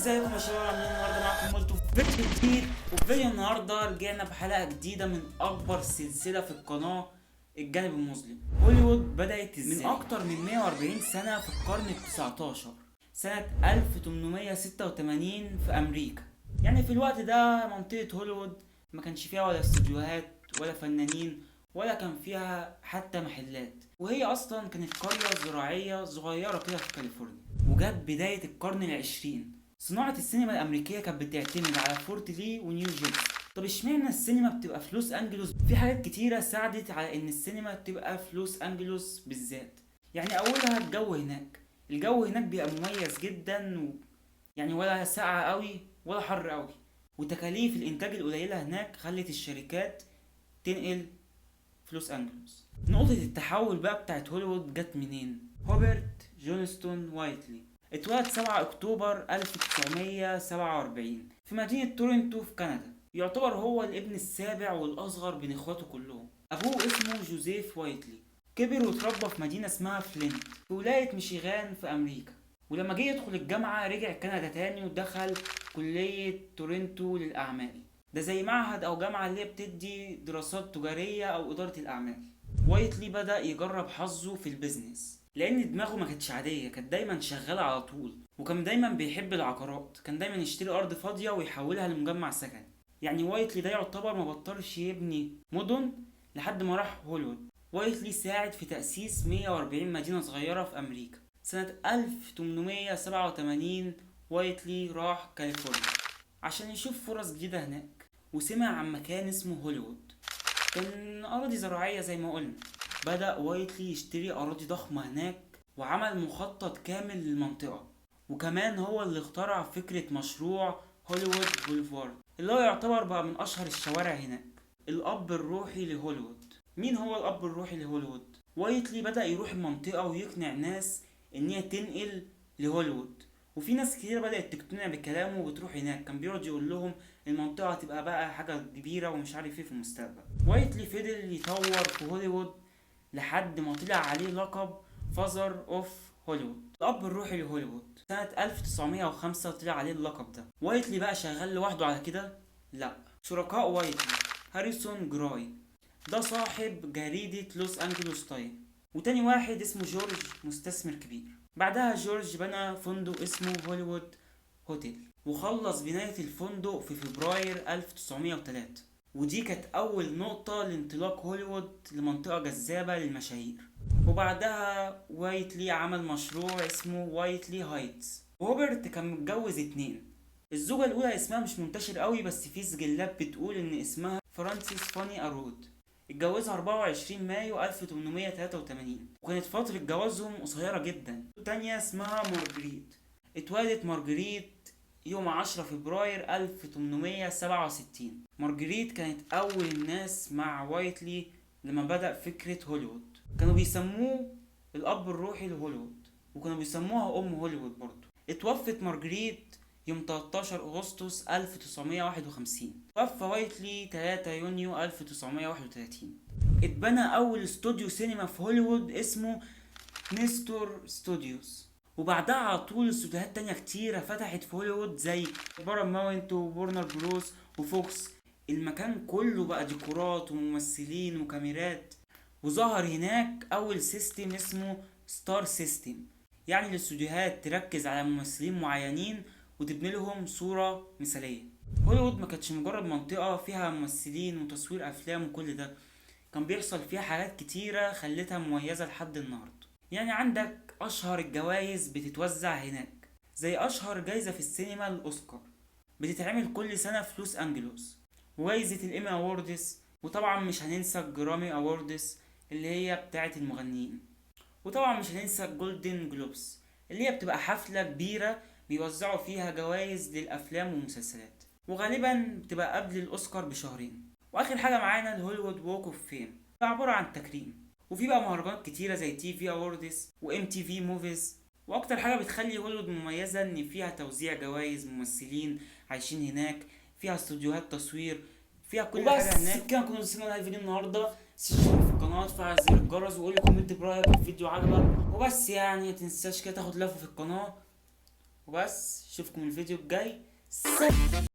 ازيكم يا شباب؟ عاملين النهارده معاكم مولتو في فيديو جديد. وفي فيديو النهارده رجعنا بحلقه جديده من اكبر سلسله في القناه، الجانب المظلم. هوليوود بدات ازاي؟ من اكتر من 140 سنه في القرن ال19، سنه 1886 في امريكا. يعني في الوقت ده منطقه هوليوود ما كانش فيها ولا استوديوهات ولا فنانين ولا كان فيها حتى محلات، وهي اصلا كانت قريه زراعيه صغيره كده في كاليفورنيا. وجت بدايه القرن العشرين، صناعة السينما الأمريكية كانت بتعتمد على فورت لي ونيو جيرسي. طب اشمعنى السينما بتبقى في لوس أنجلوس؟ في حاجات كتيرة ساعدت على إن السينما تبقى في لوس أنجلوس بالذات. يعني أولها الجو هناك. الجو هناك بيبقى مميز جدا يعني ولا ساقع قوي ولا حر قوي. وتكاليف الإنتاج القليلة هناك خلت الشركات تنقل في لوس أنجلوس. نقطة التحول بقى بتاعت هوليوود جت منين؟ هوبرت جونستون وايتلي اتولد 7 اكتوبر 1947 في مدينة تورنتو في كندا. يعتبر هو الابن السابع والاصغر بين اخواته كلهم. ابوه اسمه جوزيف وايتلي. كبر واتربى في مدينة اسمها فلينت في ولاية ميشيغان في امريكا. ولما جه يدخل الجامعة رجع كندا تاني ودخل كلية تورنتو للاعمال. ده زي معهد او جامعة اللي بتدي دراسات تجارية او ادارة الاعمال. وايتلي بدأ يجرب حظه في البيزنس لان دماغه ما كانتش عاديه، كانت دايما شغاله على طول. وكان دايما بيحب العقارات، كان دايما يشتري ارض فاضيه ويحولها لمجمع سكني. يعني وايتلي ده يعتبر ما بطلش يبني مدن لحد ما راح هوليوود. وايتلي ساعد في تأسيس 140 مدينه صغيره في امريكا. سنه 1887 وايتلي راح كاليفورنيا عشان يشوف فرص جديده هناك، وسمع عن مكان اسمه هوليوود. كان أراضي زراعية زي ما قلنا. بدأ وايتلي يشتري أراضي ضخمة هناك وعمل مخطط كامل للمنطقة. وكمان هو اللي اخترع فكرة مشروع هوليوود بوليفارد اللي هو يعتبر بقى من أشهر الشوارع هناك. الأب الروحي لهوليوود. مين هو الأب الروحي لهوليوود؟ وايتلي بدأ يروح المنطقة ويقنع ناس إن هي تنقل لهوليوود. وفي ناس كتير بدأت تقتنع بكلامه وبتروح هناك. كان بيقعد يقول لهم المنطقة هتبقى بقى حاجة كبيرة ومش عارف ايه في المستقبل. وايتلي فضل يطور في هوليوود لحد ما طلع عليه لقب فازر اوف هوليوود، الاب الروحي لهوليوود. سنة 1905 طلع عليه اللقب ده. وايتلي بقى شغال لوحده على كده؟ لا، شركاء وايتلي هاريسون جراي ده صاحب جريدة لوس انجلوس تايم، وتاني واحد اسمه جورج مستثمر كبير. بعدها جورج بنى فندق اسمه هوليوود هوتيل وخلص بناية الفندق في فبراير 1903. ودي كانت أول نقطة لانطلاق هوليوود لمنطقة جذابة للمشاهير. وبعدها وايتلي عمل مشروع اسمه وايتلي هايتس. روبرت كان متجوز 2. الزوجة الأولى اسمها مش منتشر قوي، بس في سجلات بتقول إن اسمها فرانسيس فاني أرود. اتجوزها 24 مايو 1883 وكانت فترة جوازهم قصيرة جدا. التانية اسمها مارجريت. اتولدت مارجريت يوم 10 فبراير 1867. مارجريت كانت أول الناس مع وايتلي لما بدأ فكرة هوليوود. كانوا بيسموه الأب الروحي لهوليوود وكانوا بيسموها أم هوليوود برضو. اتوفت مارجريت يوم 13 أغسطس 1951. توفى وايتلي 3 يونيو 1931. اتبنى أول استوديو سينما في هوليوود اسمه نيستور ستوديوز. وبعدها على طول استوديوهات تانية كتيرة فتحت في هوليوود زي باراماونت وورنر بروس وفوكس. المكان كله بقى ديكورات وممثلين وكاميرات. وظهر هناك أول سيستم اسمه ستار سيستم، يعني الاستوديوهات تركز على ممثلين معينين وتبني لهم صورة مثالية. هوليوود ما كانتش مجرد منطقة فيها ممثلين وتصوير أفلام وكل ده، كان بيحصل فيها حاجات كتيرة خلتها مميزة لحد النهاردة. يعني عندك أشهر الجوائز بتتوزع هناك، زي أشهر جايزة في السينما الأوسكار بتتعمل كل سنة في لوس أنجلوس، وجايزة الإيمي أوردز، وطبعا مش هننسى الجرامي أوردز اللي هي بتاعة المغنيين، وطبعا مش هننسى الجولدن جلوبس اللي هي بتبقى حفلة كبيرة بيوزعوا فيها جوائز للأفلام والمسلسلات، وغالبا بتبقى قبل الأوسكار بشهرين. وآخر حاجة معانا الهوليوود ووك اوف فيم، عبارة عن تكريم. وفي بقى مهرجانات كتيرة زي تي في اووردز وام تي في موفيز. واكتر حاجة بتخلي هوليوود مميزة ان فيها توزيع جوائز، ممثلين عايشين هناك، فيها استوديوهات تصوير، فيها كل حاجة هناك. كده نكون وصلنا لنهاية الفيديو النهاردة. تشترك في القناة وتفعل زر الجرس وقول لي كومنت برأيك الفيديو عجبك وبس. يعني متنساش كده تاخد لفة في القناة وبس اشوفكم الفيديو الجاي.